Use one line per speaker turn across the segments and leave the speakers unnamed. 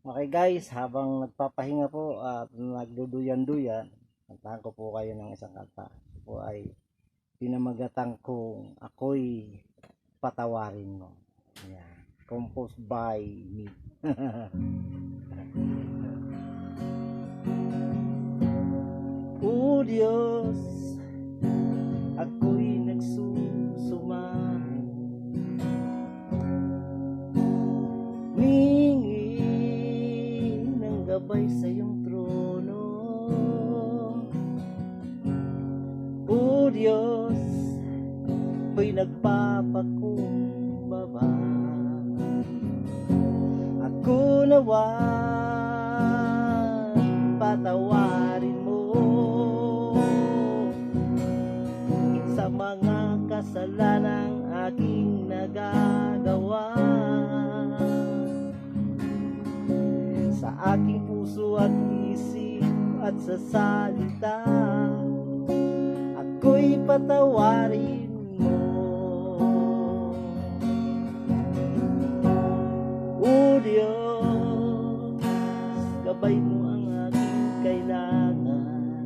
Okay guys, habang nagpapahinga po at nagduduyan-duyan, kantahan ko po kayo ng isang kanta. Ito po ay pinamagatang kong ako'y patawarin mo. Ayan. Composed by me. O Diyos, ako'y nagsusumamo, mingi ng gabay sa iyong trono. O Diyos, ako'y nagpapakumbaba, ako nawa patawarin mo sa mga kasalanang aking nagagawa, sa aking puso at isip at sa salita, ako'y patawarin mo. O Diyos, gabay mo ang aking kailangan,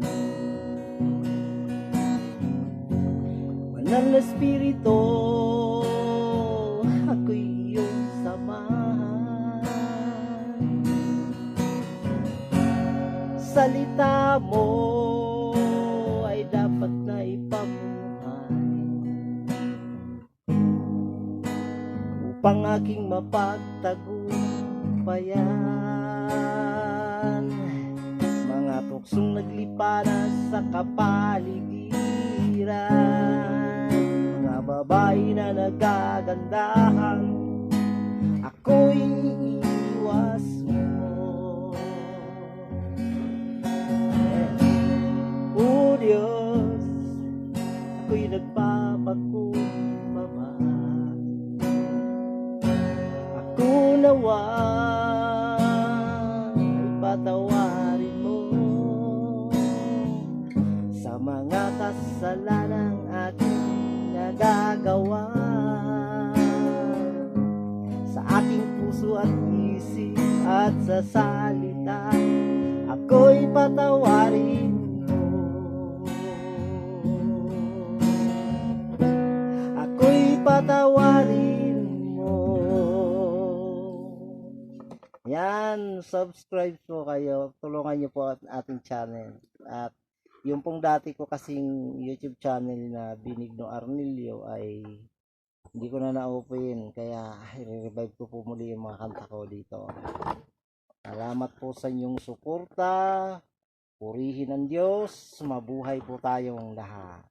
Banal na Espiritu, ako'y iyong samahan. Salita mo ay dapat na ipamuhay upang aking mapagtagumpayan mga tuksong nagliparas sa kapaligiran, mga babae na nagagandahan, ako'y iiwas mo. O Diyos, ako'y nagpapakumbaba, ako nawa ipatawarin mo sa mga kasalanang aking nagagawa, sa aking puso at isip at sa salita, ako'y patawarin mo. Ako'y patawarin mo. Yan, subscribe po kayo. Tulungan niyo po ang ating channel. At yung pong dati ko kasing YouTube channel na Benigno Arnilio ay hindi ko na na-open. Kaya i-revive ko po muli yung mga kanta ko dito. Salamat po sa inyong suporta. Purihin ang Diyos. Mabuhay po tayong lahat.